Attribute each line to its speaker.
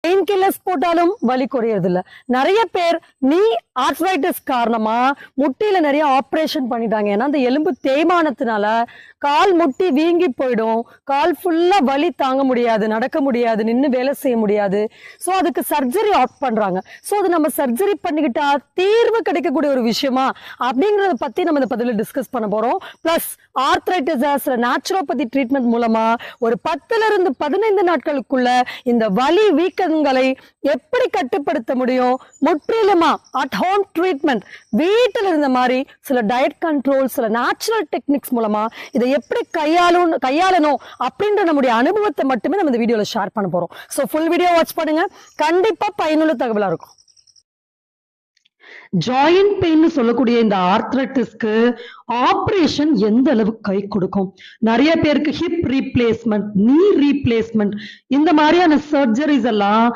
Speaker 1: Pain killers போட்டாலும் வலி குறையறது இல்ல. நிறைய பேர் நீ ஆர்த்ரைட்டிஸ் காரணமா முட்டியில நிறைய ஆப்ரேஷன் பண்ணிட்டாங்க. ஏன்னா அந்த எலும்பு தேய்மானத்தினால கால் முட்டி வீங்கி போயிடும், கால் ஃபுல்லா வலி தாங்க முடியாது, நடக்க முடியாது, நின்று வேலை செய்ய முடியாது. ஸோ அதுக்கு சர்ஜரி ஆப்ட் பண்றாங்க. ஸோ அது நம்ம சர்ஜரி பண்ணிக்கிட்டா தீர்வு கிடைக்கக்கூடிய ஒரு விஷயமா அப்படிங்கறத பத்தி நம்ம இந்த பதிவில் டிஸ்கஸ் பண்ண போறோம். பிளஸ் ஆர்த்ரைட்டிஸ் நேச்சுரோபதி ட்ரீட்மெண்ட் மூலமா ஒரு 10 to 15 நாட்களுக்குள்ள இந்த வலி வீக்கங்களை எப்படி கட்டுப்படுத்த முடியும், முற்றிலுமா அட் ஹோம் ட்ரீட்மெண்ட், வீட்டில் இருந்த மாதிரி சில டயட் கண்ட்ரோல், சில நேச்சுரல் டெக்னிக்ஸ் மூலமா இதை எப்படி கையாளணும் அப்படின்ற நம்முடைய அனுபவத்தை மட்டுமே நம்ம இந்த வீடியோல ஷேர் பண்ண போறோம். ஸோ ஃபுல் வீடியோ வாட்ச் பண்ணுங்க, கண்டிப்பா பயனுள்ள தகவலா இருக்கும். ஜாயிண்ட் பெயின் சொல்லக்கூடிய இந்த ஆர்த்ரைட்டிஸ்க்கு ஆபரேஷன் எந்த அளவுக்கு கை கொடுக்கும்? நிறைய பேருக்கு ஹிப் ரீப்ளேஸ்மெண்ட், நீ ரீப்ளேஸ்மெண்ட் இந்த மாதிரியான சர்ஜரிஸ் எல்லாம்